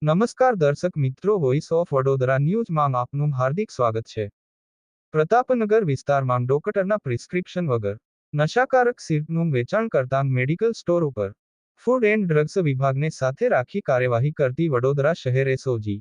નમસ્કાર દર્શક મિત્રો, વોઇસ ઓફ વડોદરા ન્યૂઝમાં આપનું હાર્દિક સ્વાગત છે. પ્રતાપનગર વિસ્તારમાં ડોક્ટરના પ્રિસ્ક્રિપ્શન વગર નશાકારક સિરપનું વેચાણ કરતા મેડિકલ સ્ટોર ઉપર ફૂડ એન્ડ ડ્રગ્સ વિભાગને સાથે રાખી કાર્યવાહી કરતી વડોદરા શહેર એસઓજી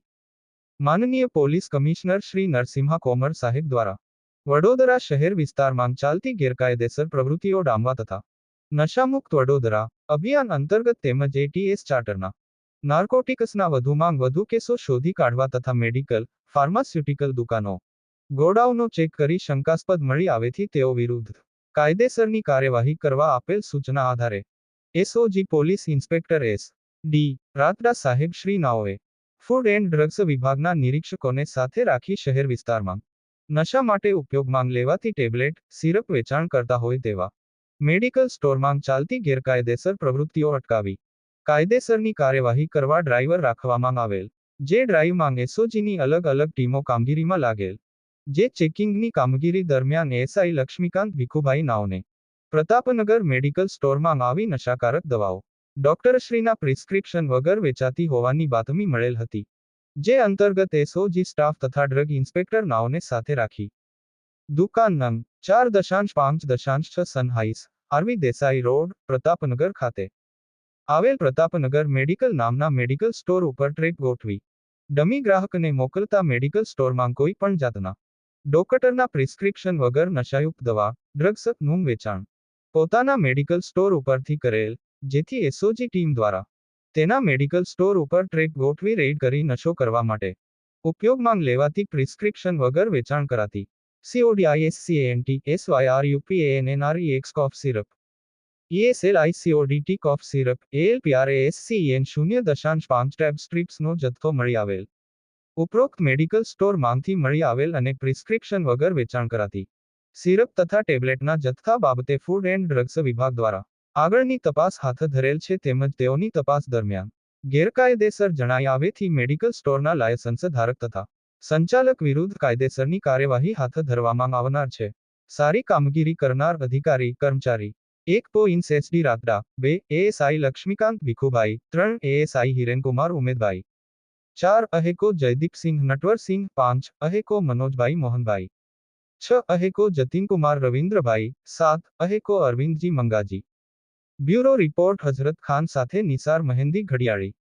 માનનીય પોલીસ કમિશનર શ્રી નરસિમ્હા કોમર સાહેબ દ્વારા વડોદરા શહેર વિસ્તારમાં ચાલતી ગેરકાયદેસર પ્રવૃત્તિઓ ડામવા તથા નશામુક્ત વડોદરા અભિયાન અંતર્ગત તેમજ એટીએસ ચાર્ટરના નાર્કોટિક્સના વધુમાં વધુ કેસો શોધી કાઢવા તથા મેડિકલ, ફાર્માસ્યુટિકલ દુકાનો, ગોડાઉનો ચેક કરી શંકાસ્પદ મળી આવેથી તેઓ વિરુદ્ધ કાયદેસરની કાર્યવાહી કરવા આપેલ સૂચના આધારે એસઓજી પોલીસ ઇન્સ્પેક્ટર એસ.ડી. રાતડા સાહેબ શ્રી નાઓએ ફૂડ એન્ડ ડ્રગ્સ વિભાગના નિરીક્ષકોને સાથે રાખી શહેર વિસ્તારમાં નશા માટે ઉપયોગમાં લેવાતી ટેબ્લેટ, સિરપ વેચાણ કરતા હોય તેવા મેડિકલ સ્ટોરમાં ચાલતી ગેરકાયદેસર પ્રવૃત્તિઓ અટકાવી કાયદેસરની કાર્યવાહી કરવા ડ્રાઈવર રાખવામાં આવેલ, જે ડ્રાઈવમાં એસઓજીની અલગ અલગ ટીમો કામગીરીમાં લાગેલ, જે ચેકિંગની કામગીરી દરમિયાન એએસઆઈ લક્ષ્મીકાંત ભીખુભાઈ નાઓને પ્રતાપનગર મેડિકલ સ્ટોરમાં આવી નશાકારક દવાઓ ડોક્ટરશ્રીના પ્રિસ્ક્રિપ્શન વગર વેચાતી હોવાની બાતમી મળેલ હતી, જે અંતર્ગત એસઓજી સ્ટાફ તથા ડ્રગ ઇન્સ્પેક્ટર નાઓને સાથે રાખી દુકાન નંગ 4.5.6 સનહાઈસ આરવી દેસાઈ રોડ, પ્રતાપનગર ખાતે આવેલ પ્રતાપનગર મેડિકલ નામના મેડિકલ સ્ટોર ઉપર ટ્રેક ગોઠવી ડમી ગ્રાહકને મોકલતા મેડિકલ સ્ટોરમાં કોઈ પણ જાતના ડોક્ટરના પ્રિસ્ક્રિપ્શન વગર નશાયુક્ત દવા, ડ્રગ્સનું વેચાણ પોતાના મેડિકલ સ્ટોર ઉપરથી કરેલ, જેથી એસઓજી ટીમ દ્વારા તેના મેડિકલ સ્ટોર ઉપર ટ્રેક ગોઠવી રેડ કરી નશો કરવા માટે ઉપયોગમાં લેવાતી પ્રિસ્ક્રિપ્શન વગર વેચાણ કરાતી CODISCANT SYRUPANNREX cough syrup ESLICODT cough syrup ALPRASCEN 0.5 tab સ્ટ્રીપ્સનો જથ્થો મળી આવેલ. ઉપરોક્ત મેડિકલ સ્ટોર માંથી મળી આવેલ અને પ્રિસ્ક્રિપ્શન વગર વેચાણ કરાતી સિરપ તથા ટેબ્લેટના જથ્થા બાબતે ફૂડ એન્ડ ડ્રગ્સ વિભાગ દ્વારા આગળની તપાસ હાથ ધરેલ છે, તેમજ તેઓની તપાસ દરમિયાન ગેરકાયદેસર જણાઈ આવેથી મેડિકલ સ્ટોરના લાયસન્સ ધારક તથા સંચાલક વિરુદ્ધ કાયદેસરની કાર્યવાહી હાથ ધરવામાં આવનાર છે. સારી કામગીરી કરનાર અધિકારી, કર્મચારી 1 એસ.ડી. રાતડા, 2 એએસઆઈ લક્ષ્મીકાંત ભીખુભાઈ, 3 એએસઆઈ હિરેનકુમાર ઉમેદભાઈ, 4 અહેકો જયદીપસિંહ નટવરસિંહ, 5 અહેકો મનોજભાઈ મોહનભાઈ, 6 અહેકો જતીનકુમાર રવિન્દ્રભાઈ, 7 અહેકો અરવિંદજી મંગાજી. બ્યુરો રિપોર્ટ હઝરત ખાન સાથે નિસાર મહેંદી ઘડિયાળી.